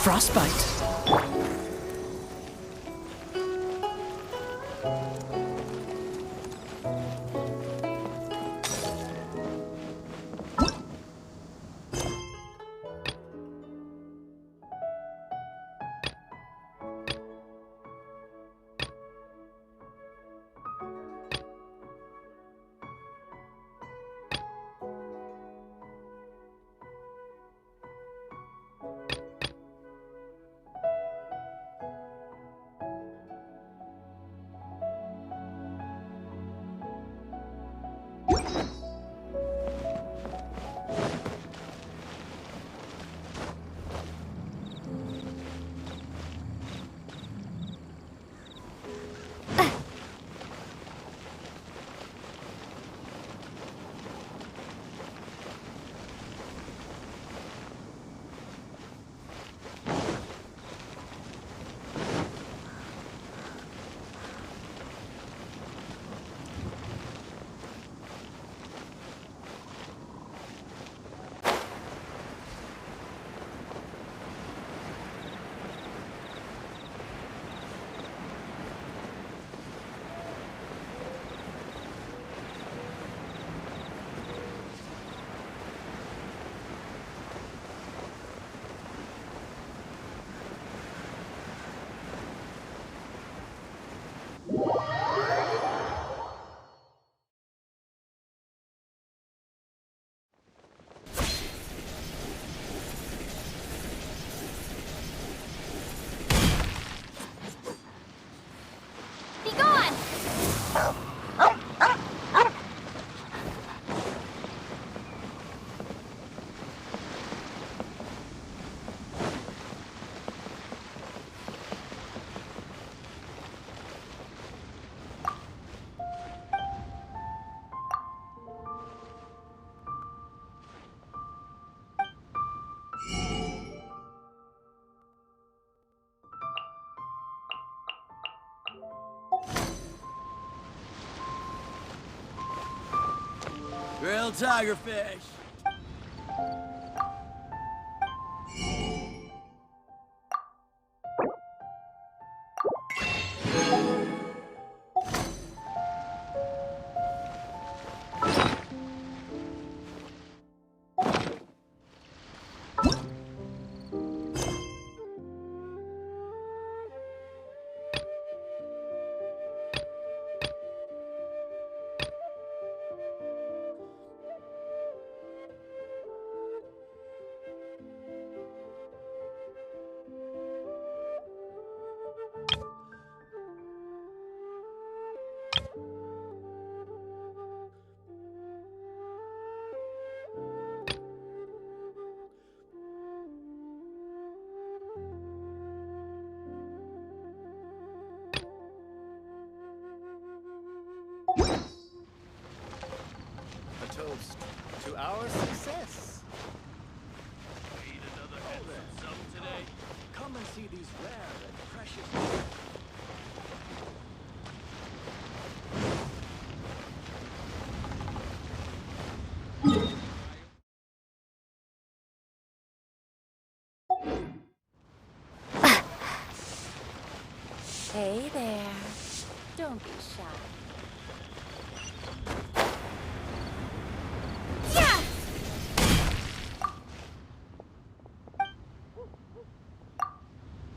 frostbite. Be gone! Grilled tigerfish. A toast to our success. Need another head from some today? Come and see these rare and precious. Hey there. Don't be shy. Yeah!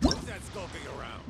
Who's that skulking around?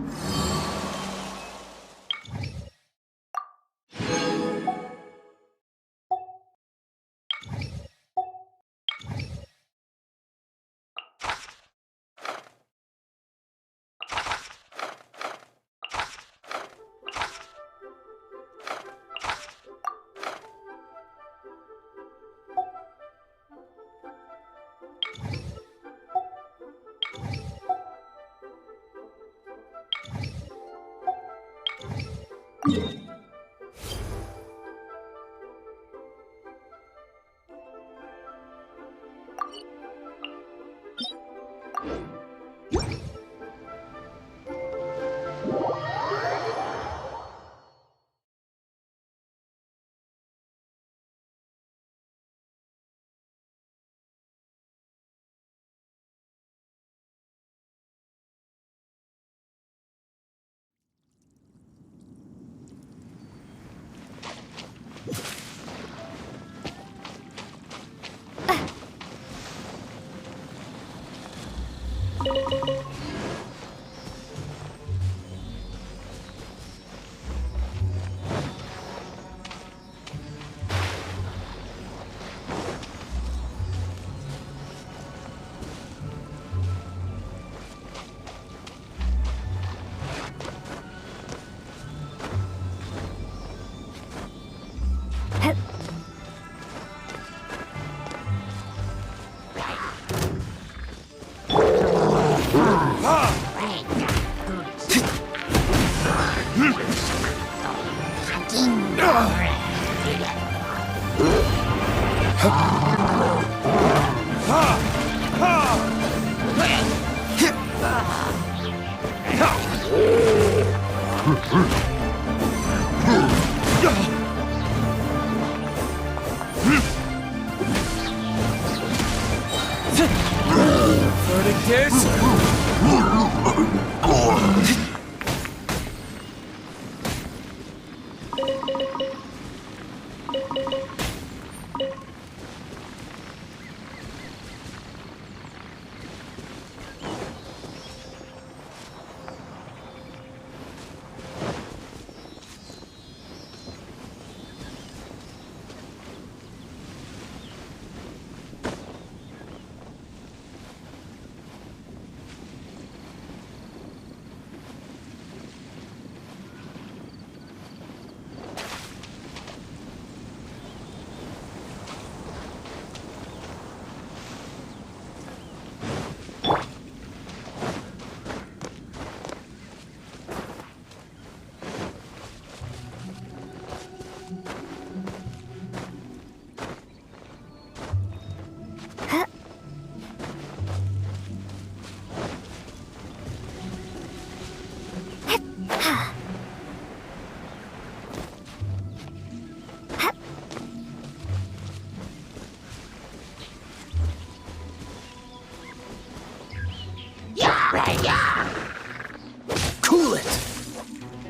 Cool it!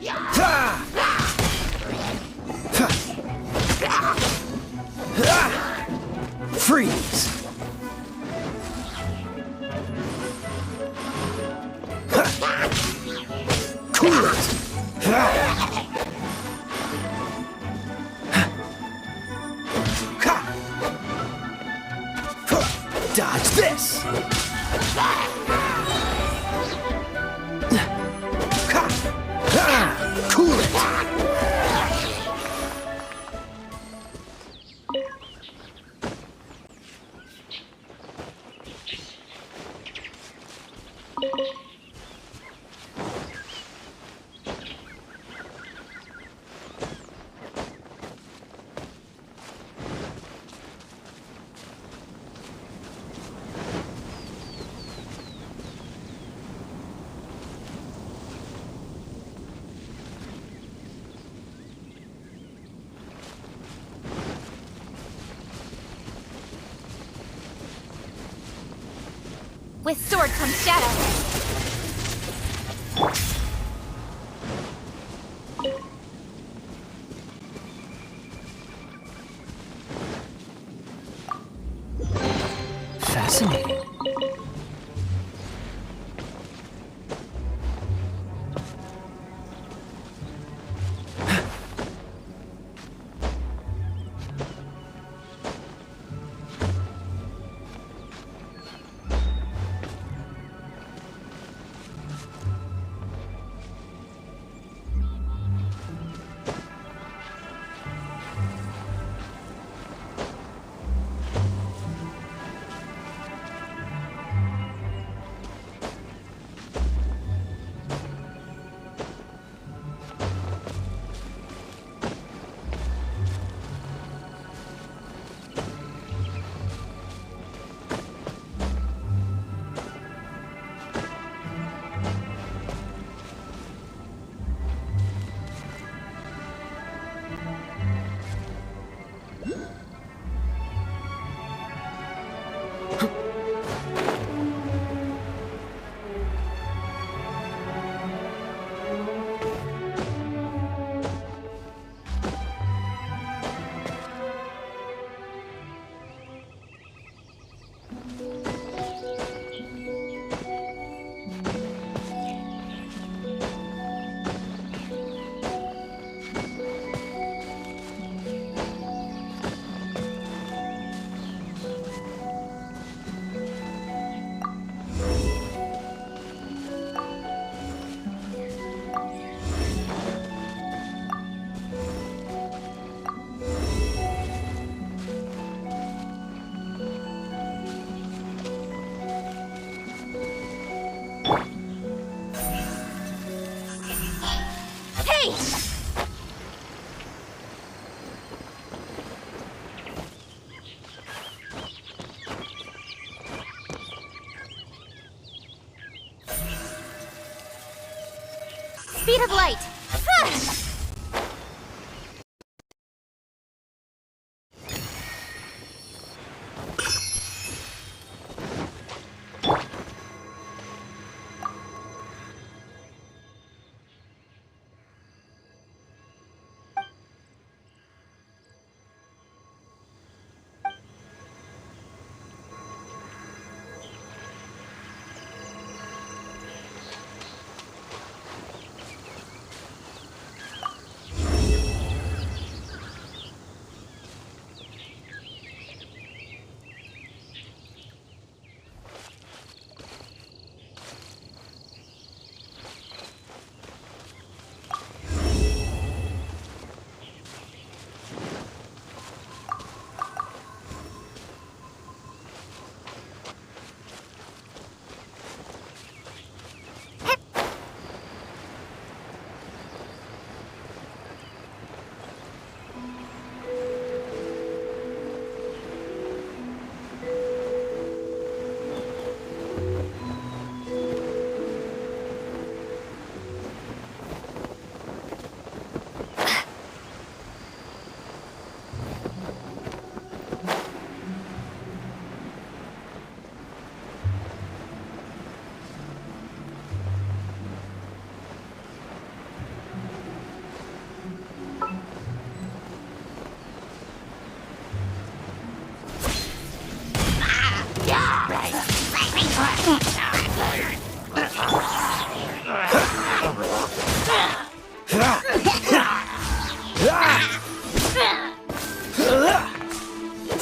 Ha! Freeze! Cool it! Dodge this! Cool it! With sword comes shadow. Fascinating. speed of light!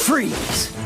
Freeze!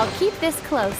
I'll keep this close.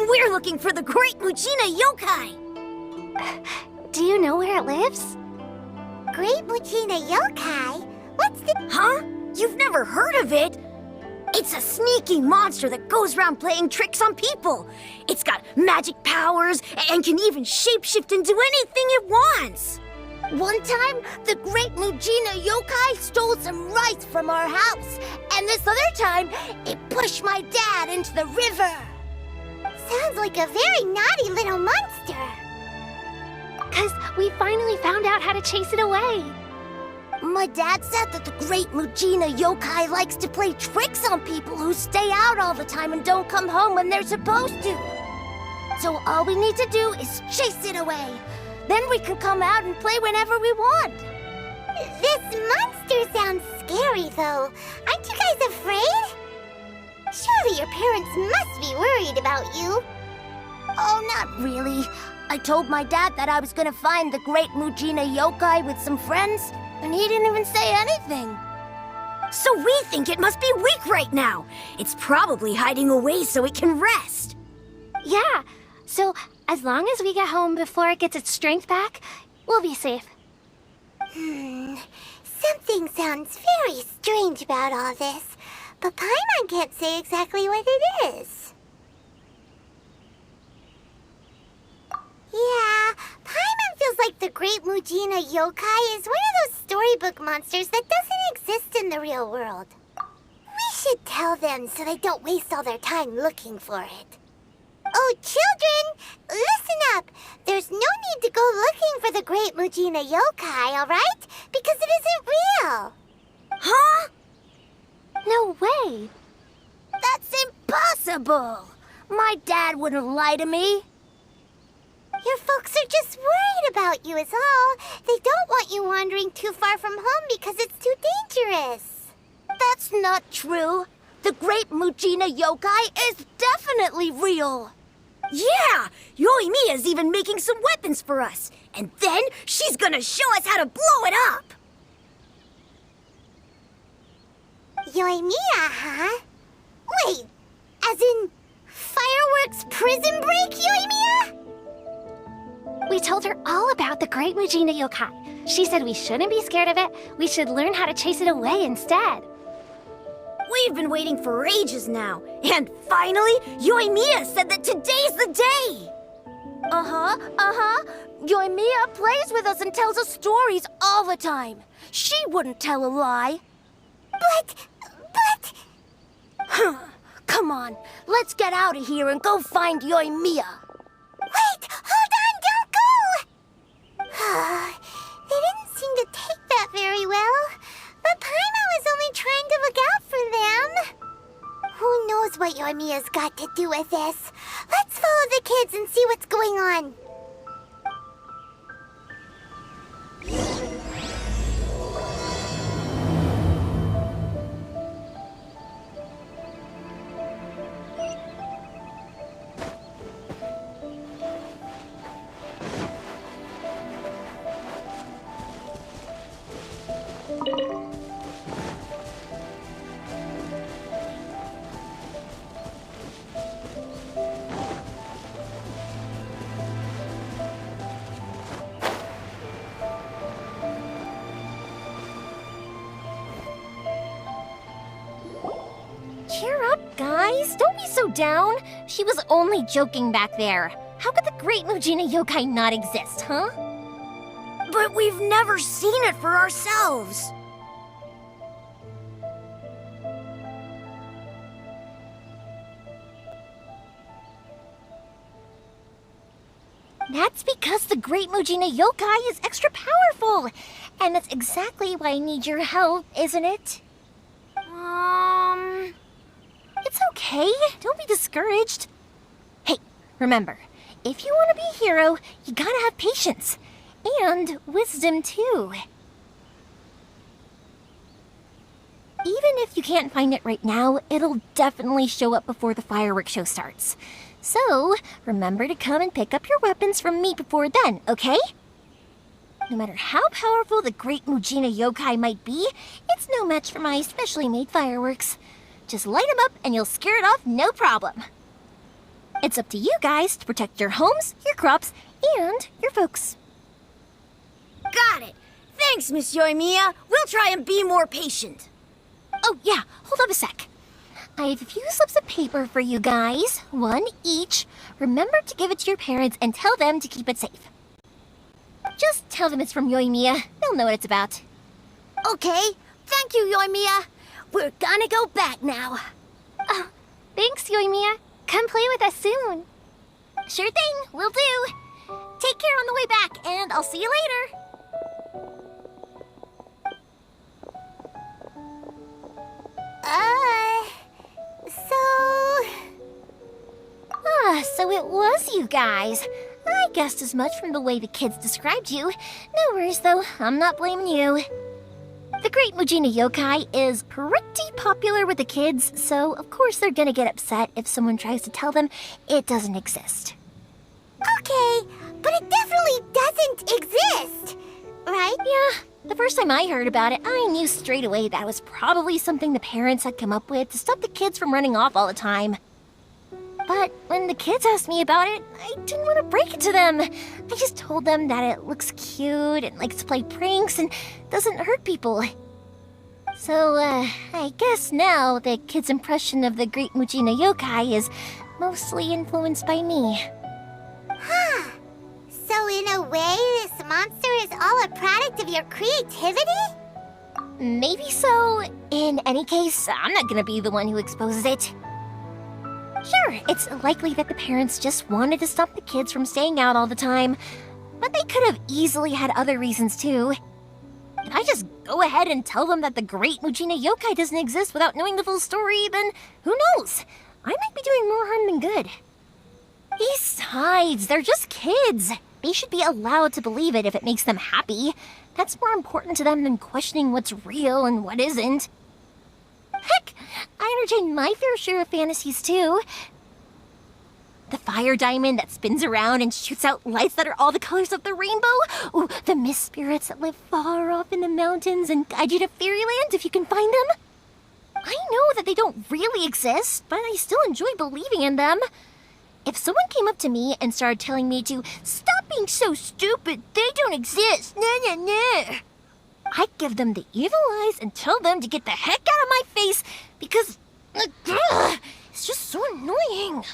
And we're looking for the Great Mujina Yokai! Do you know where it lives? Great Mujina Yokai? What's the... Huh? You've never heard of it? It's a sneaky monster that goes around playing tricks on people. It's got magic powers and can even shapeshift into anything it wants. One time, the Great Mujina Yokai stole some rice from our house. And this other time, it pushed my dad into the river. Sounds like a very naughty little monster. 'Cause we finally found out how to chase it away. My dad said that the Great Mujina Yokai likes to play tricks on people who stay out all the time and don't come home when they're supposed to. So all we need to do is chase it away. Then we can come out and play whenever we want. This monster sounds scary, though. Aren't you guys afraid? Surely your parents must be worried about you. Oh, not really. I told my dad that I was gonna find the Great Mujina Yokai with some friends, and he didn't even say anything. So we think it must be weak right now. It's probably hiding away so it can rest. Yeah, so as long as we get home before it gets its strength back, we'll be safe. Something sounds very strange about all this, but Paimon can't say exactly what it is. Yeah, Paimon feels like the Great Mujina Yokai is one of those storybook monsters that doesn't exist in the real world. We should tell them so they don't waste all their time looking for it. Oh, children, listen up. There's no need to go looking for the Great Mujina Yokai, all right? Because it isn't real. Huh? No way. That's impossible. My dad wouldn't lie to me. Your folks are just worried about you is all. They don't want you wandering too far from home because it's too dangerous. That's not true. The Great Mujina Yokai is definitely real. Yeah! Yoimiya's even making some weapons for us. And then she's gonna show us how to blow it up. Yoimiya, huh? Wait, as in fireworks prison break, Yoimiya? We told her all about the Great Mujina Yokai. She said we shouldn't be scared of it. We should learn how to chase it away instead. We've been waiting for ages now. And finally, Yoimiya said that today's the day. Yoimiya plays with us and tells us stories all the time. She wouldn't tell a lie. But... Come on, let's get out of here and go find Yoimiya. Wait, hold on, don't go! They didn't seem to take that very well. But Paimon was only trying to look out for them. Who knows what Yoimiya's got to do with this? Let's follow the kids and see what's going on. Cheer up, guys. Don't be so down. She was only joking back there. How could the Great Mujina Yokai not exist, huh? But we've never seen it for ourselves. That's because the Great Mujina Yokai is extra powerful. And that's exactly why I need your help, isn't it? It's okay. Don't be discouraged. Hey, remember, if you want to be a hero, you gotta have patience. And wisdom, too. Even if you can't find it right now, it'll definitely show up before the fireworks show starts. So, remember to come and pick up your weapons from me before then, okay? No matter how powerful the Great Mujina Yokai might be, it's no match for my specially made fireworks. Just light them up and you'll scare it off no problem. It's up to you guys to protect your homes, your crops, and your folks. Got it. Thanks, Miss Yoimiya. We'll try and be more patient. Oh, yeah, hold up a sec. I have a few slips of paper for you guys, one each. Remember to give it to your parents and tell them to keep it safe. Just tell them it's from Yoimiya. They'll know what it's about. Okay. Thank you, Yoimiya. We're gonna go back now. Oh, thanks, Yoimiya. Come play with us soon. Sure thing, will do. Take care on the way back, and I'll see you later. So it was you guys. I guessed as much from the way the kids described you. No worries, though. I'm not blaming you. The Great Mujina Yokai is pretty popular with the kids, so of course they're gonna get upset if someone tries to tell them it doesn't exist. Okay, but it definitely doesn't exist, right? Yeah, the first time I heard about it, I knew straight away that was probably something the parents had come up with to stop the kids from running off all the time. But when the kids asked me about it, I didn't want to break it to them. I just told them that it looks cute and likes to play pranks and doesn't hurt people. So, I guess now the kids' impression of the Great Mujina Yokai is mostly influenced by me. Huh. So in a way, this monster is all a product of your creativity? Maybe so. In any case, I'm not gonna be the one who exposes it. Sure, it's likely that the parents just wanted to stop the kids from staying out all the time, but they could have easily had other reasons too. If I just go ahead and tell them that the Great Mujina Yokai doesn't exist without knowing the full story, then who knows? I might be doing more harm than good. Besides, they're just kids. They should be allowed to believe it if it makes them happy. That's more important to them than questioning what's real and what isn't. Heck, I entertain my fair share of fantasies too. The fire diamond that spins around and shoots out lights that are all the colors of the rainbow. Ooh, the mist spirits that live far off in the mountains and guide you to fairyland if you can find them. I know that they don't really exist, but I still enjoy believing in them. If someone came up to me and started telling me to stop being so stupid, they don't exist, nah. I'd give them the evil eyes and tell them to get the heck out of my face because it's just so annoying.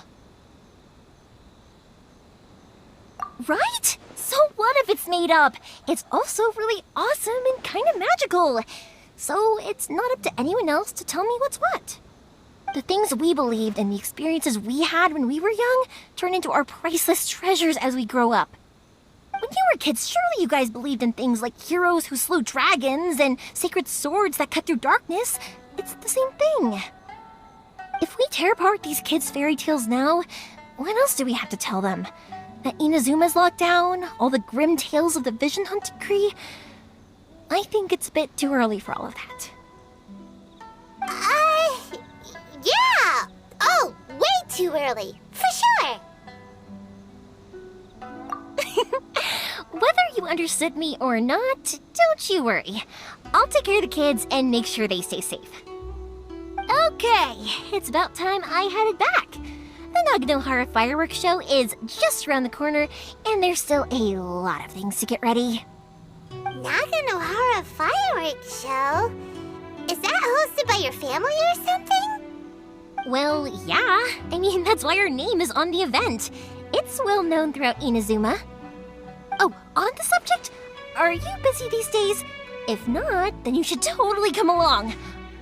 Right? So what if it's made up? It's also really awesome and kind of magical. So it's not up to anyone else to tell me what's what. The things we believed and the experiences we had when we were young turn into our priceless treasures as we grow up. When you were kids, surely you guys believed in things like heroes who slew dragons and sacred swords that cut through darkness. It's the same thing. If we tear apart these kids' fairy tales now, what else do we have to tell them? That Inazuma's locked down? All the grim tales of the Vision Hunt decree? I think it's a bit too early for all of that. Yeah! Oh, way too early, for sure! Whether you understood me or not, don't you worry. I'll take care of the kids and make sure they stay safe. Okay, it's about time I headed back. The Naganohara fireworks show is just around the corner, and there's still a lot of things to get ready. Naganohara fireworks show? Is that hosted by your family or something? Well, yeah. I mean, that's why our name is on the event. It's well known throughout Inazuma. Oh, on the subject, are you busy these days? If not, then you should totally come along.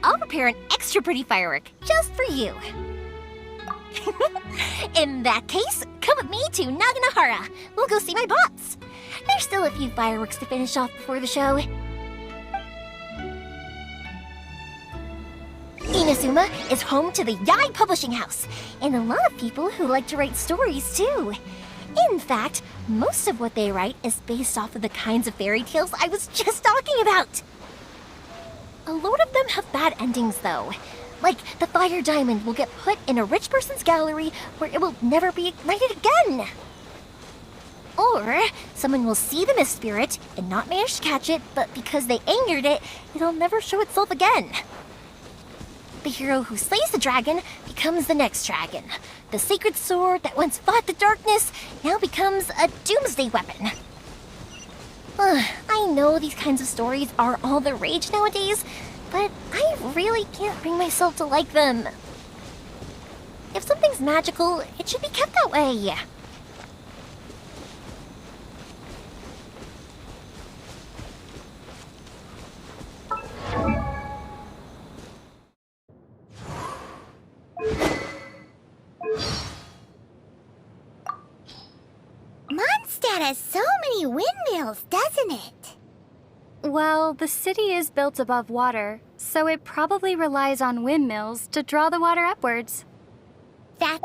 I'll prepare an extra pretty firework just for you. In that case, come with me to Naganohara. We'll go see my bots. There's still a few fireworks to finish off before the show. Inazuma is home to the Yai Publishing House, and a lot of people who like to write stories too. In fact, most of what they write is based off of the kinds of fairy tales I was just talking about. A load of them have bad endings though. Like, the fire diamond will get put in a rich person's gallery where it will never be ignited again. Or, someone will see the mist spirit and not manage to catch it, but because they angered it, it'll never show itself again. The hero who slays the dragon becomes the next dragon. The sacred sword that once fought the darkness now becomes a doomsday weapon. I know these kinds of stories are all the rage nowadays, but I really can't bring myself to like them. If something's magical, it should be kept that way. Mondstadt has so many windmills, doesn't it? Well, the city is built above water, so it probably relies on windmills to draw the water upwards. That...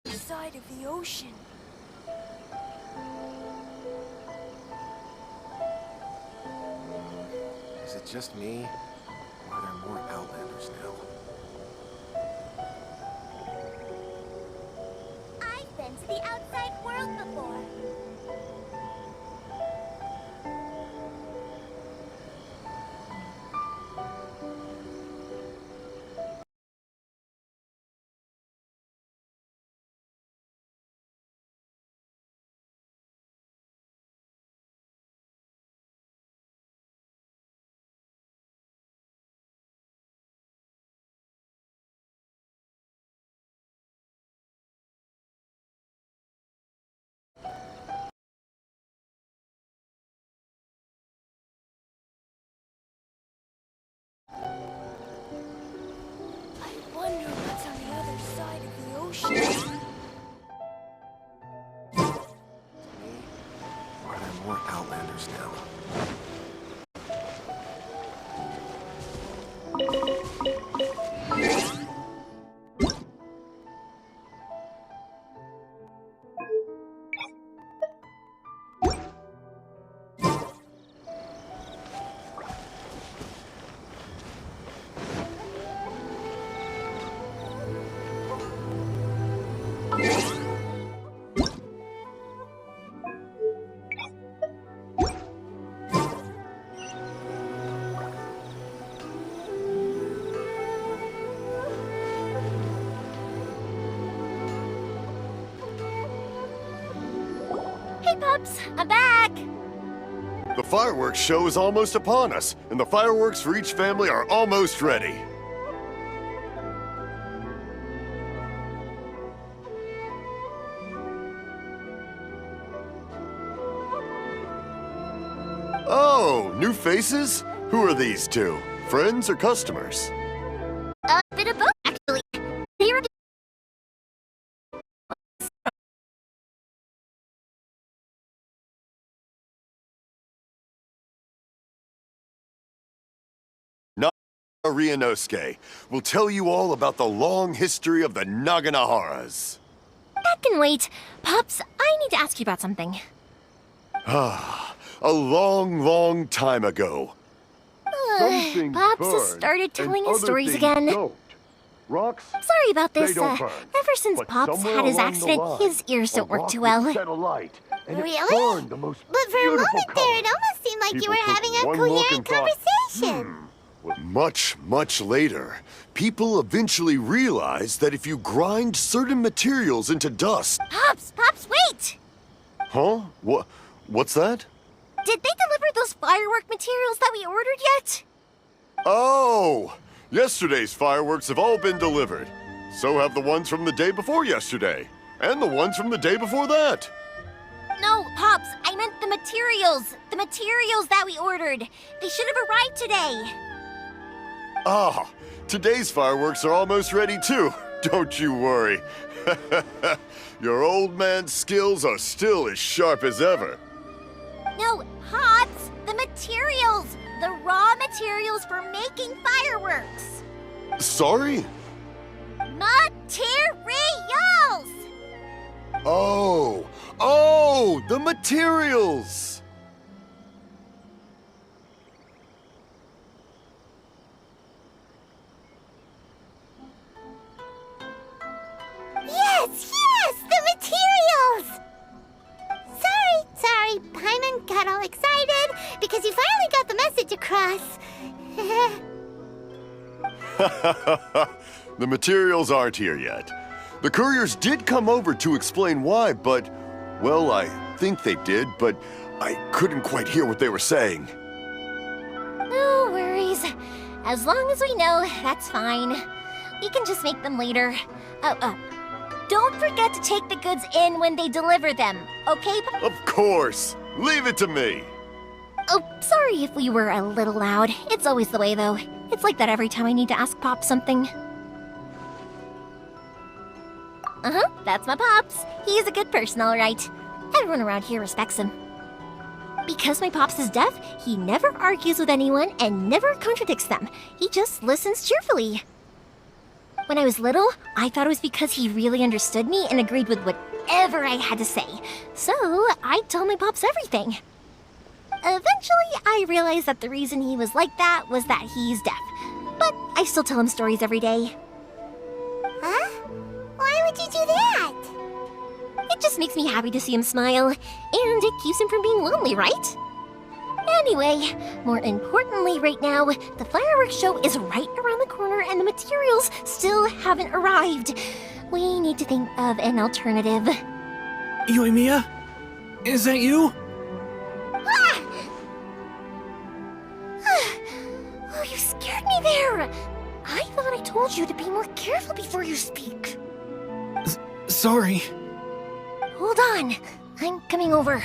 Side of the ocean. Is it just me? Or are there more Outlanders now? I've been to the outside world before. I wonder what's on the other side of the ocean. Or are there more Outlanders now? Hey, pups, I'm back! The fireworks show is almost upon us, and the fireworks for each family are almost ready. Oh, new faces? Who are these two? Friends or customers? A bit of both, actually. They were Ryunosuke will tell you all about the long history of the Naganaharas. That can wait. Pops, I need to ask you about something. A long, long time ago. Pops has started telling his stories again. Rocks, Sorry about this. they don't burn. Ever since But Pops somewhere had his along the accident, line, his ears a don't work rock too would well. set alight, and it Really? burned the most But for a beautiful moment there, it color. almost seemed like you People were took having a one look coherent and thought, conversation. Much, much later, people eventually realized that if you grind certain materials into dust... Pops, wait! Huh? What's that? Did they deliver those firework materials that we ordered yet? Oh! Yesterday's fireworks have all been delivered. So have the ones from the day before yesterday. And the ones from the day before that. No, Pops, I meant The materials that we ordered. They should have arrived today. Ah, today's fireworks are almost ready too. Don't you worry. Your old man's skills are still as sharp as ever. No, Pops, the materials. The raw materials for making fireworks. Sorry? Materials! Oh, the materials! Yes, the materials! Sorry, Paimon got all excited because you finally got the message across. The materials aren't here yet. The couriers did come over to explain why, but, well, I think they did, but I couldn't quite hear what they were saying. No worries. As long as we know, that's fine. We can just make them later. Don't forget to take the goods in when they deliver them, okay? Of course! Leave it to me! Oh, sorry if we were a little loud. It's always the way, though. It's like that every time I need to ask Pop something. That's my Pops. He's a good person, all right. Everyone around here respects him. Because my Pops is deaf, he never argues with anyone and never contradicts them. He just listens cheerfully. When I was little, I thought it was because he really understood me and agreed with whatever I had to say. So, I told my Pops everything. Eventually, I realized that the reason he was like that was that he's deaf. But I still tell him stories every day. Huh? Why would you do that? It just makes me happy to see him smile, and it keeps him from being lonely, right? Anyway, more importantly right now, the fireworks show is right around the corner and the materials still haven't arrived. We need to think of an alternative. Yoimiya? Is that you? Oh, you scared me there! I thought I told you to be more careful before you speak. Sorry. Hold on, I'm coming over.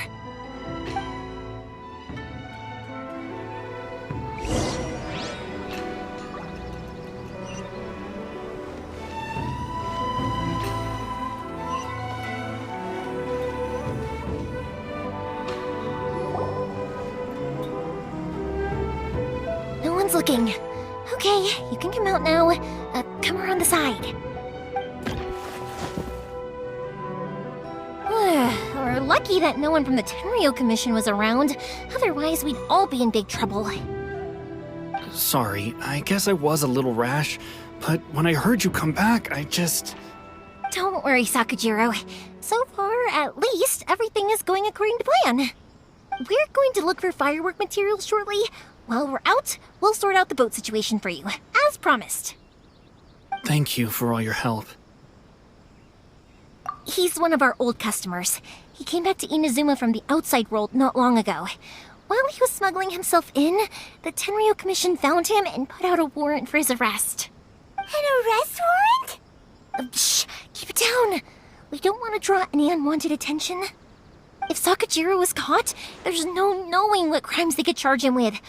No one's looking. Okay, you can come out now. Come around the side. We're lucky that no one from the Tenryo Commission was around. Otherwise, we'd all be in big trouble. Sorry, I guess I was a little rash, but when I heard you come back, I just... Don't worry, Sakujiro. So far, at least, everything is going according to plan. We're going to look for firework materials shortly. While we're out, we'll sort out the boat situation for you, as promised. Thank you for all your help. He's one of our old customers. He came back to Inazuma from the outside world not long ago. While he was smuggling himself in, the Tenryo Commission found him and put out a warrant for his arrest. An arrest warrant? Shh! Keep it down! We don't want to draw any unwanted attention. If Sakujiro was caught, there's no knowing what crimes they could charge him with.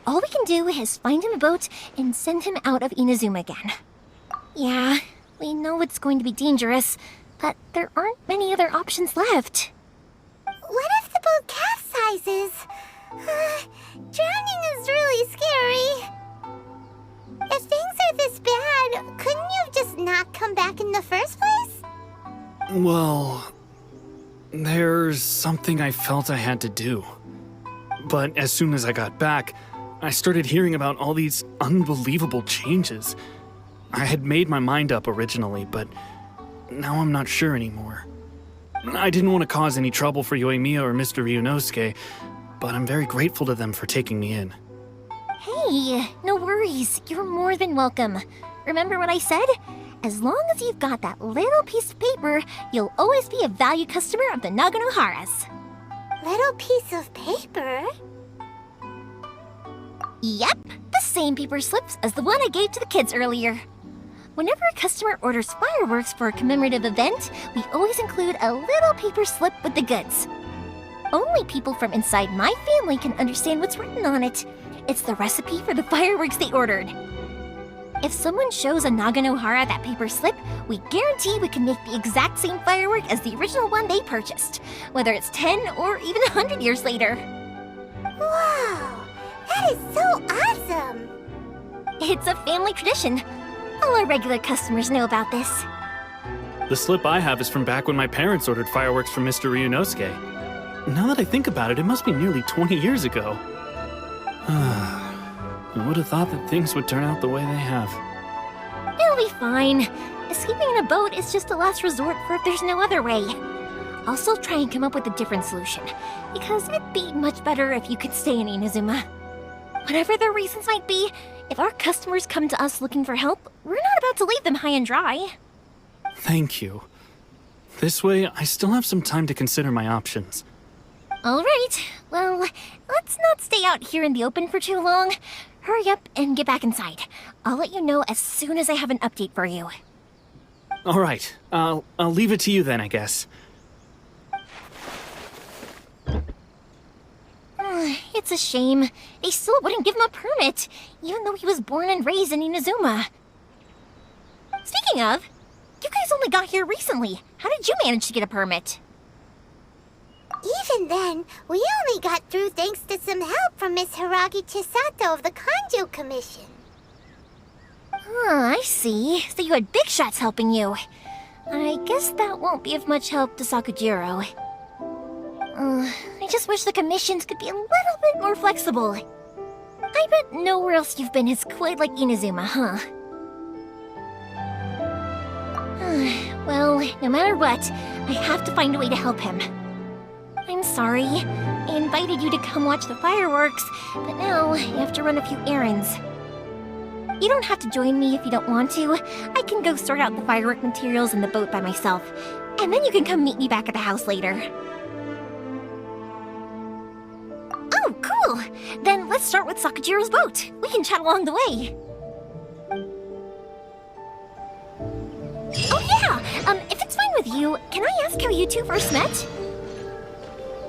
All we can do is find him a boat and send him out of Inazuma again. Yeah, we know it's going to be dangerous, but there aren't many other options left. What if the boat capsizes? Drowning is really scary. If things are this bad, couldn't you have just not come back in the first place? Well, there's something I felt I had to do. But as soon as I got back, I started hearing about all these unbelievable changes. I had made my mind up originally, but now I'm not sure anymore. I didn't want to cause any trouble for Yoimiya or Mr. Ryunosuke, but I'm very grateful to them for taking me in. Hey, no worries. You're more than welcome. Remember what I said? As long as you've got that little piece of paper, you'll always be a valued customer of the Naganoharas. Little piece of paper? Yep, the same paper slips as the one I gave to the kids earlier. Whenever a customer orders fireworks for a commemorative event, we always include a little paper slip with the goods. Only people from inside my family can understand what's written on it. It's the recipe for the fireworks they ordered. If someone shows a Naganohara that paper slip, we guarantee we can make the exact same firework as the original one they purchased, whether it's 10 or even 100 years later. Wow, that is so awesome! It's a family tradition. All our regular customers know about this. The slip I have is from back when my parents ordered fireworks from Mr. Ryunosuke. Now that I think about it must be nearly 20 years ago. I would have thought that things would turn out the way they have. It'll be fine. Escaping in a boat is just a last resort for if there's no other way. I'll still try and come up with a different solution, because it'd be much better if you could stay in Inazuma. Whatever their reasons might be, if our customers come to us looking for help, we're not about to leave them high and dry. Thank you. This way, I still have some time to consider my options. All right, well, let's not stay out here in the open for too long. Hurry up and get back inside. I'll let you know as soon as I have an update for you. All right, I'll leave it to you then, I guess. It's a shame. They still wouldn't give him a permit, even though he was born and raised in Inazuma. Speaking of, you guys only got here recently. How did you manage to get a permit? Even then, we only got through thanks to some help from Miss Hiragi Chisato of the Kanjo Commission. I see. So you had big shots helping you. I guess that won't be of much help to Sakujiro. I just wish the commissions could be a little bit more flexible. I bet nowhere else you've been is quite like Inazuma, huh? Well, no matter what, I have to find a way to help him. I'm sorry. I invited you to come watch the fireworks, but now you have to run a few errands. You don't have to join me if you don't want to. I can go sort out the firework materials in the boat by myself, and then you can come meet me back at the house later. Oh, cool! Then let's start with Sakujiro's boat. We can chat along the way. Oh yeah! If it's fine with you, can I ask how you two first met?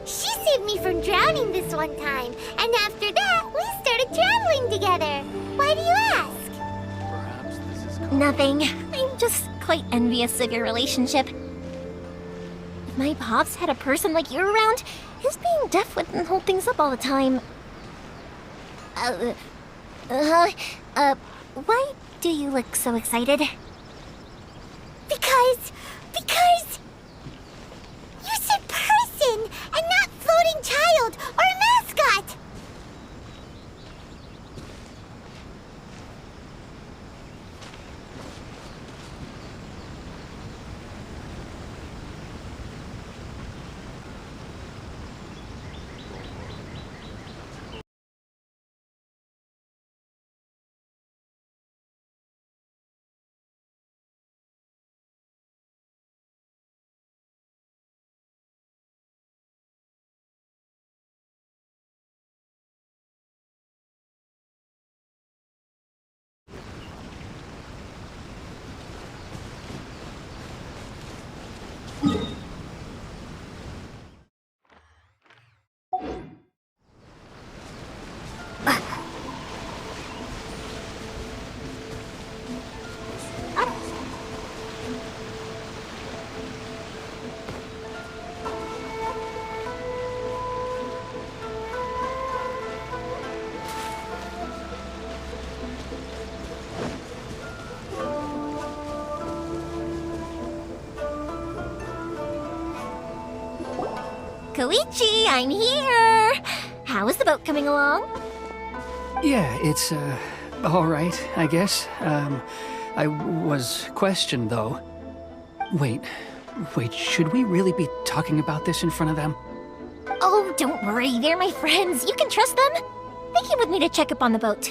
She saved me from drowning this one time, and after that, we started traveling together. Why do you ask? Perhaps this is Nothing. I'm just quite envious of your relationship. If my pops had a person like you around, his being deaf wouldn't hold things up all the time. Why do you look so excited? Because you said person and not floating child or mascot. Koichi, I'm here! How is the boat coming along? Yeah, it's, all right, I guess. I was questioned, though. Wait, should we really be talking about this in front of them? Oh, don't worry, they're my friends. You can trust them. They came with me to check up on the boat.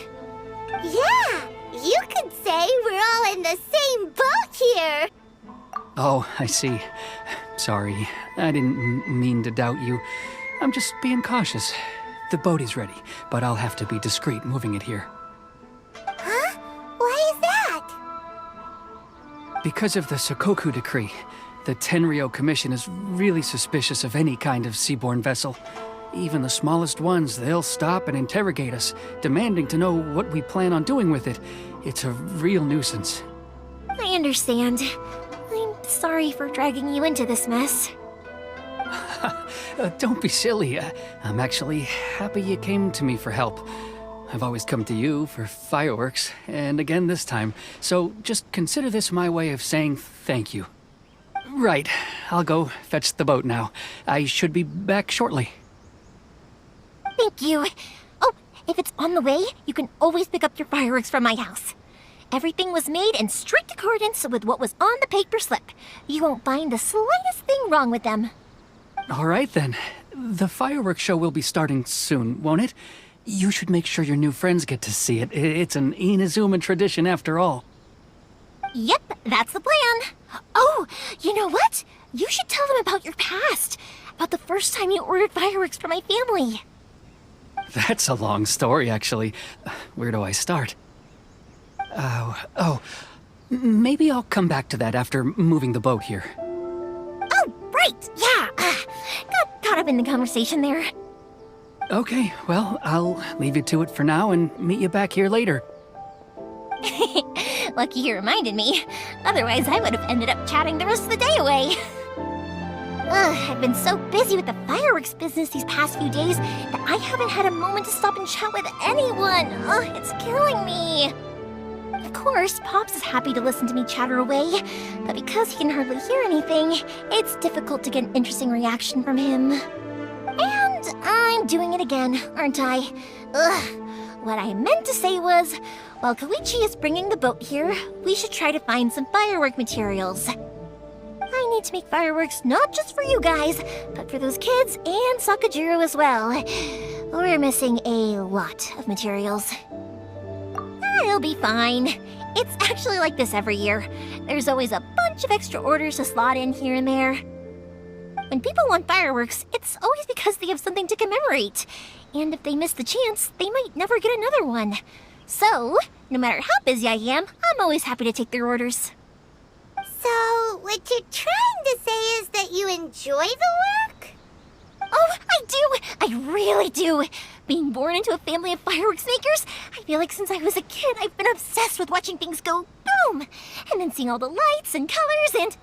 Yeah, you could say we're all in the same boat here. Oh, I see. Sorry, I didn't mean to doubt you. I'm just being cautious. The boat is ready, but I'll have to be discreet moving it here. Huh? Why is that? Because of the Sokoku decree, The Tenryou Commission is really suspicious of any kind of seaborne vessel. Even the smallest ones, they'll stop and interrogate us, demanding to know what we plan on doing with it. It's a real nuisance. I understand. I'm sorry for dragging you into this mess. Don't be silly. I'm actually happy you came to me for help. I've always come to you for fireworks, and again this time, so just consider this my way of saying thank you. Right, I'll go fetch the boat now. I should be back shortly. Thank you. Oh, if it's on the way, you can always pick up your fireworks from my house. Everything was made in strict accordance with what was on the paper slip. You won't find the slightest thing wrong with them. All right then. The fireworks show will be starting soon, won't it? You should make sure your new friends get to see it. It's an Inazuma tradition after all. Yep, that's the plan. Oh, you know what? You should tell them about your past. About the first time you ordered fireworks for my family. That's a long story, actually. Where do I start? Maybe I'll come back to that after moving the boat here. Oh, right, yeah. Got caught up in the conversation there. Okay, well, I'll leave you to it for now and meet you back here later. Lucky you reminded me. Otherwise, I would have ended up chatting the rest of the day away. I've been so busy with the fireworks business these past few days that I haven't had a moment to stop and chat with anyone. It's killing me. Of course, Pops is happy to listen to me chatter away, but because he can hardly hear anything, it's difficult to get an interesting reaction from him. And I'm doing it again, aren't I? What I meant to say was, while Koichi is bringing the boat here, we should try to find some firework materials. I need to make fireworks not just for you guys, but for those kids and Sakajiro as well. We're missing a lot of materials. It'll be fine. It's actually like this every year. There's always a bunch of extra orders to slot in here and there. When people want fireworks, it's always because they have something to commemorate. And if they miss the chance, they might never get another one. So, no matter how busy I am, I'm always happy to take their orders. So, what you're trying to say is that you enjoy the work? Oh, I do! I really do! Being born into a family of fireworks makers, I feel like since I was a kid, I've been obsessed with watching things go boom! And then seeing all the lights and colors and...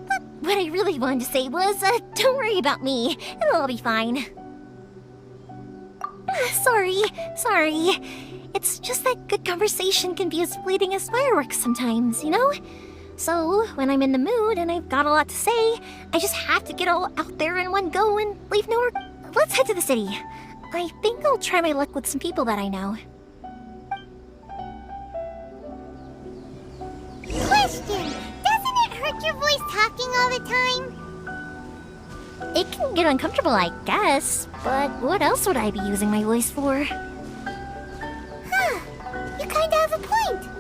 But what I really wanted to say was, don't worry about me. It'll all be fine. Sorry. It's just that good conversation can be as fleeting as fireworks sometimes, you know? So, when I'm in the mood and I've got a lot to say, I just have to get all out there in one go and leave no... Let's head to the city. I think I'll try my luck with some people that I know. Question! Doesn't it hurt your voice talking all the time? It can get uncomfortable, I guess, but what else would I be using my voice for? Huh. You kinda have a point.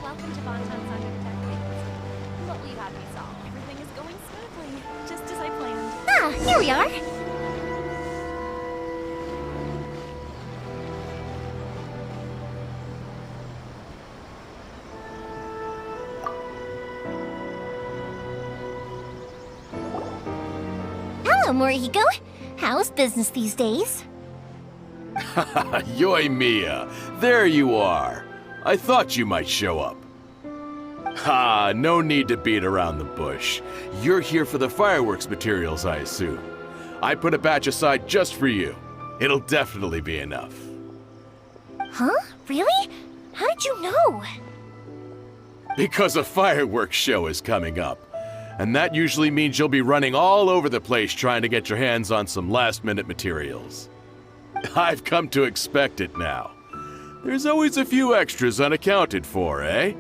Welcome to Bonton Saga Detectives. What will you have me solve? Everything is going smoothly, just as I planned. Ah, here we are. Hello, Morihiko. How's business these days? Yoimiya, there you are. I thought you might show up. Ha, no need to beat around the bush. You're here for the fireworks materials, I assume. I put a batch aside just for you. It'll definitely be enough. Huh? Really? How did you know? Because a fireworks show is coming up. And that usually means you'll be running all over the place trying to get your hands on some last-minute materials. I've come to expect it now. There's always a few extras unaccounted for, eh?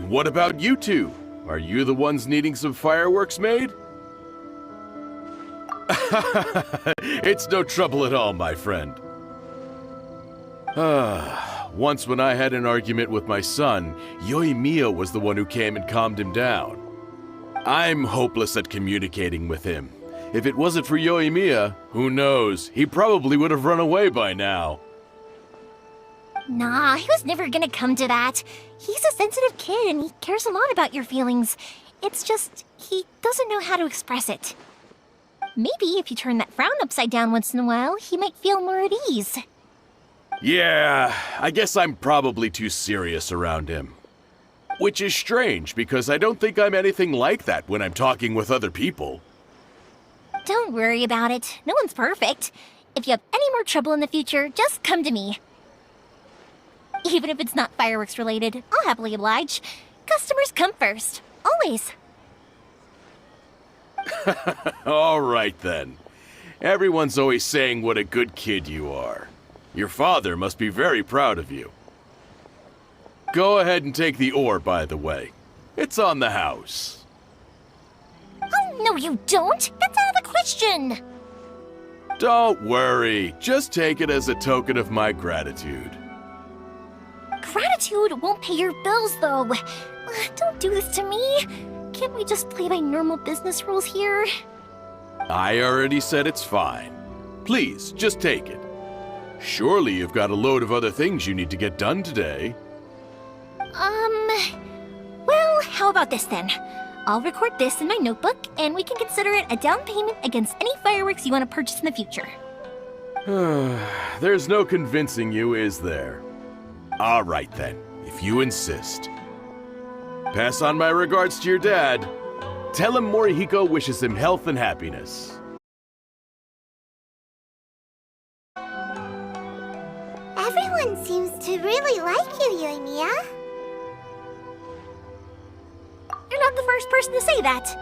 What about you two? Are you the ones needing some fireworks made? It's no trouble at all, my friend. Once when I had an argument with my son, Yoimiya was the one who came and calmed him down. I'm hopeless at communicating with him. If it wasn't for Yoimiya, who knows, he probably would have run away by now. Nah, he was never gonna come to that. He's a sensitive kid and he cares a lot about your feelings. It's just, he doesn't know how to express it. Maybe if you turn that frown upside down once in a while, he might feel more at ease. Yeah, I guess I'm probably too serious around him. Which is strange, because I don't think I'm anything like that when I'm talking with other people. Don't worry about it. No one's perfect. If you have any more trouble in the future, just come to me. Even if it's not fireworks related, I'll happily oblige. Customers come first. Always. All right then. Everyone's always saying what a good kid you are. Your father must be very proud of you. Go ahead and take the ore, by the way. It's on the house. Oh, no you don't! That's out of the question! Don't worry. Just take it as a token of my gratitude. Gratitude won't pay your bills, though. Don't do this to me. Can't we just play by normal business rules here? I already said it's fine. Please, just take it. Surely you've got a load of other things you need to get done today. Well, how about this then? I'll record this in my notebook, and we can consider it a down payment against any fireworks you want to purchase in the future. There's no convincing you, is there? All right then, if you insist. Pass on my regards to your dad. Tell him Morihiko wishes him health and happiness. Everyone seems to really like you, Yoimiya. You're not the first person to say that.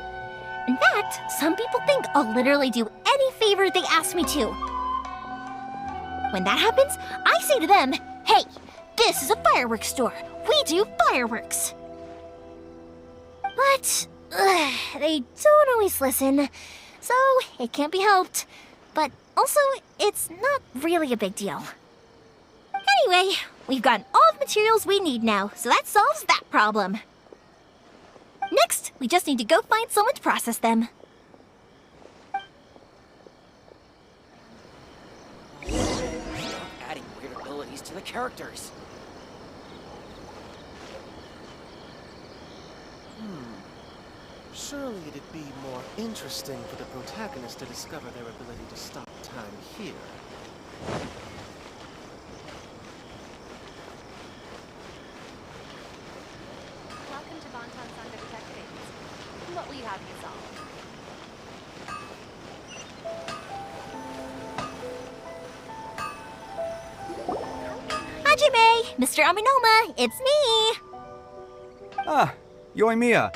In fact, some people think I'll literally do any favor they ask me to. When that happens, I say to them, hey, this is a fireworks store. We do fireworks. But they don't always listen, so it can't be helped. But also, it's not really a big deal. Anyway, we've gotten all the materials we need now, so that solves that problem. Next, we just need to go find someone to process them. Adding weird abilities to the characters. Surely it'd be more interesting for the protagonist to discover their ability to stop time here. Welcome to Bonton's Under Detectives. What will you have me solve? Hajime! Mr. Aminoma, it's me! Ah, Yoimiya.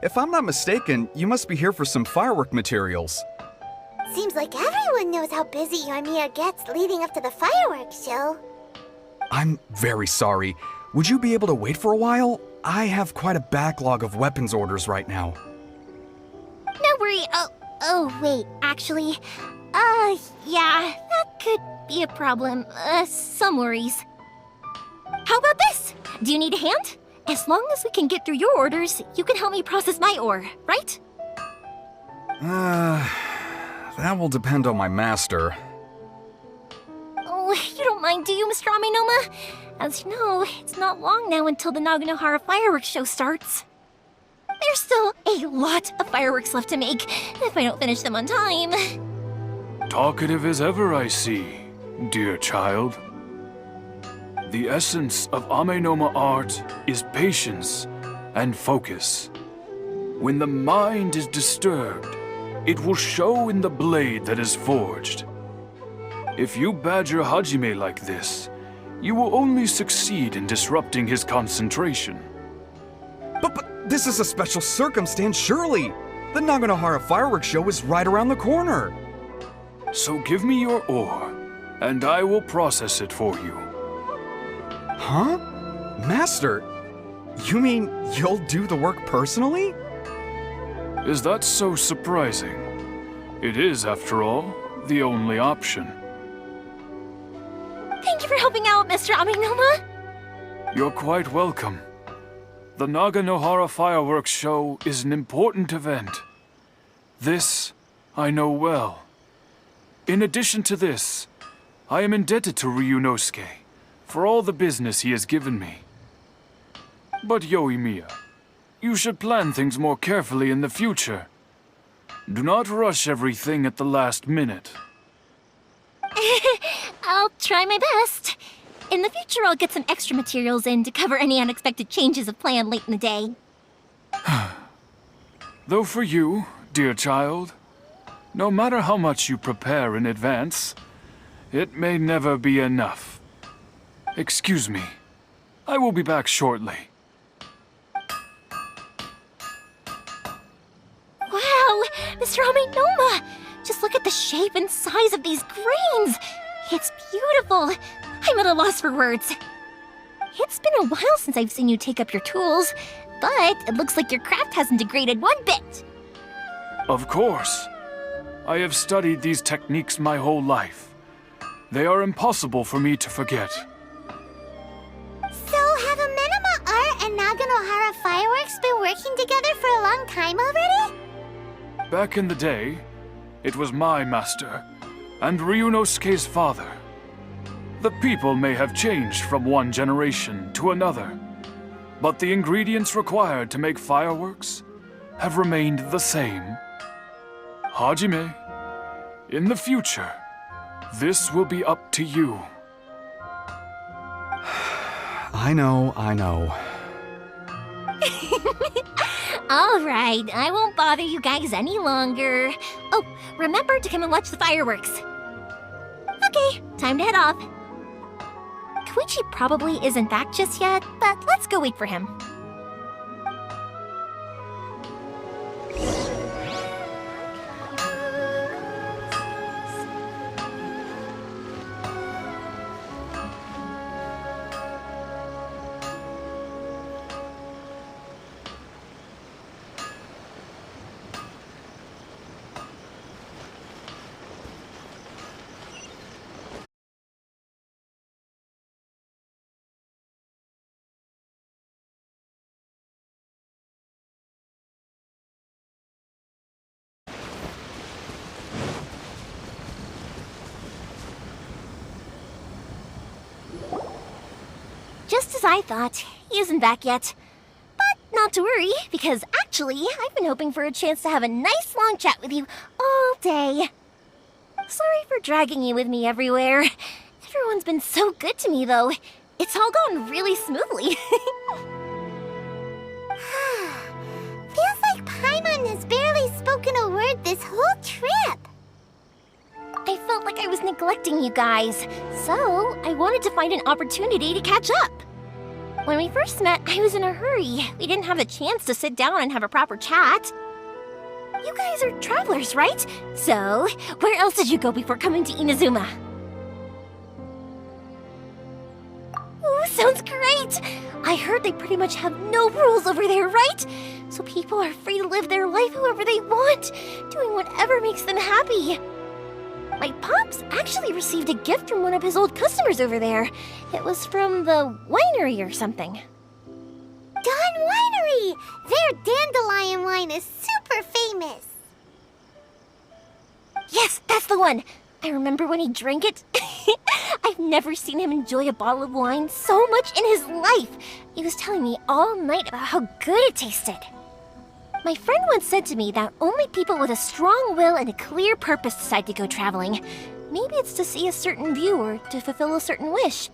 If I'm not mistaken, you must be here for some firework materials. Seems like everyone knows how busy Yoimiya gets leading up to the fireworks show. I'm very sorry. Would you be able to wait for a while? I have quite a backlog of weapons orders right now. No worry. Oh, wait, actually. Yeah, that could be a problem. Some worries. How about this? Do you need a hand? As long as we can get through your orders, you can help me process my ore, right? That will depend on my master. Oh, you don't mind, do you, Mr. Aminoma? As you know, it's not long now until the Naganohara fireworks show starts. There's still a lot of fireworks left to make, if I don't finish them on time. Talkative as ever, I see, dear child. The essence of Amenoma art is patience and focus. When the mind is disturbed, it will show in the blade that is forged. If you badger Hajime like this, you will only succeed in disrupting his concentration. But this is a special circumstance, surely! The Naganohara fireworks show is right around the corner! So give me your ore, and I will process it for you. Huh? Master, you mean you'll do the work personally? Is that so surprising? It is, after all, the only option. Thank you for helping out, Mr. Aminoma. You're quite welcome. The Naganohara fireworks show is an important event. This I know well. In addition to this, I am indebted to Ryunosuke for all the business he has given me. But Yoimiya, you should plan things more carefully in the future. Do not rush everything at the last minute. I'll try my best. In the future, I'll get some extra materials in to cover any unexpected changes of plan late in the day. Though for you, dear child, no matter how much you prepare in advance, it may never be enough. Excuse me. I will be back shortly. Wow, Mr. Aminoma! Just look at the shape and size of these grains! It's beautiful! I'm at a loss for words. It's been a while since I've seen you take up your tools, but it looks like your craft hasn't degraded one bit. Of course. I have studied these techniques my whole life. They are impossible for me to forget. So, have Amenema Art and Naganohara Fireworks been working together for a long time already? Back in the day, it was my master, and Ryunosuke's father. The people may have changed from one generation to another, but the ingredients required to make fireworks have remained the same. Hajime, in the future, this will be up to you. I know. All right, I won't bother you guys any longer. Oh, remember to come and watch the fireworks. Okay, time to head off. Koichi probably isn't back just yet, but let's go wait for him. Just as I thought, he isn't back yet. But not to worry, because actually, I've been hoping for a chance to have a nice long chat with you all day. Sorry for dragging you with me everywhere. Everyone's been so good to me, though. It's all gone really smoothly. Feels like Paimon has barely spoken a word this whole trip. I felt like I was neglecting you guys, so I wanted to find an opportunity to catch up. When we first met, I was in a hurry. We didn't have a chance to sit down and have a proper chat. You guys are travelers, right? So, where else did you go before coming to Inazuma? Ooh, sounds great! I heard they pretty much have no rules over there, right? So people are free to live their life however they want, doing whatever makes them happy. My pops actually received a gift from one of his old customers over there. It was from the winery or something. Dawn Winery! Their dandelion wine is super famous. Yes, that's the one! I remember when he drank it. I've never seen him enjoy a bottle of wine so much in his life. He was telling me all night about how good it tasted. My friend once said to me that only people with a strong will and a clear purpose decide to go traveling. Maybe it's to see a certain view or to fulfill a certain wish.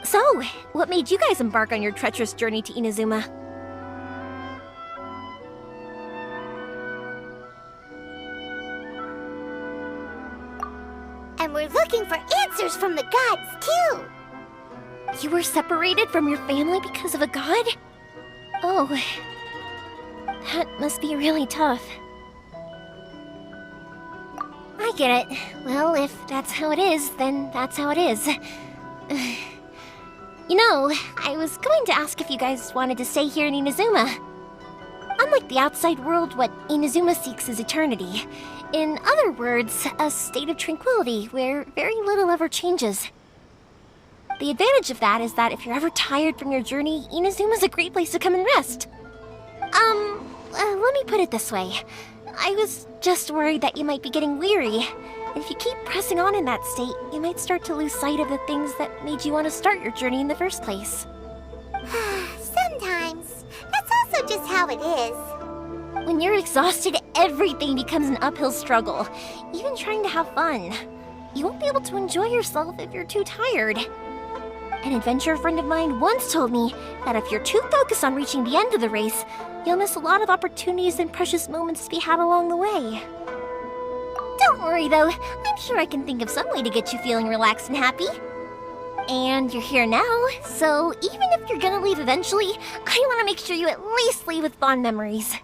So, what made you guys embark on your treacherous journey to Inazuma? And we're looking for answers from the gods, too. You were separated from your family because of a god? Oh, that must be really tough. I get it. Well, if that's how it is, then that's how it is. You know, I was going to ask if you guys wanted to stay here in Inazuma. Unlike the outside world, what Inazuma seeks is eternity. In other words, a state of tranquility where very little ever changes. The advantage of that is that if you're ever tired from your journey, Inazuma's a great place to come and rest. Let me put it this way. I was just worried that you might be getting weary. And if you keep pressing on in that state, you might start to lose sight of the things that made you want to start your journey in the first place. Sometimes. That's also just how it is. When you're exhausted, everything becomes an uphill struggle, even trying to have fun. You won't be able to enjoy yourself if you're too tired. An adventurer friend of mine once told me that if you're too focused on reaching the end of the race, you'll miss a lot of opportunities and precious moments to be had along the way. Don't worry though, I'm sure I can think of some way to get you feeling relaxed and happy. And you're here now, so even if you're gonna leave eventually, I want to make sure you at least leave with fond memories.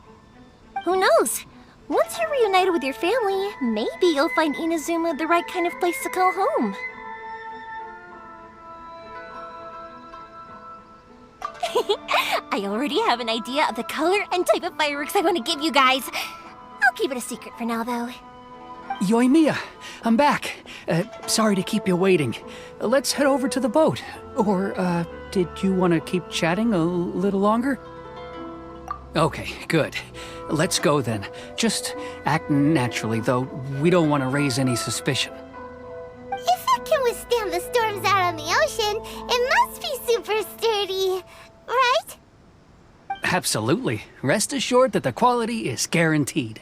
Who knows? Once you're reunited with your family, maybe you'll find Inazuma the right kind of place to call home. I already have an idea of the color and type of fireworks I want to give you guys. I'll keep it a secret for now, though. Yoimiya, I'm back. Sorry to keep you waiting. Let's head over to the boat. Or, did you want to keep chatting a little longer? Okay, good. Let's go then. Just act naturally, though we don't want to raise any suspicion. If it can withstand the storms out on the ocean, it must be super sturdy, right? Absolutely. Rest assured that the quality is guaranteed.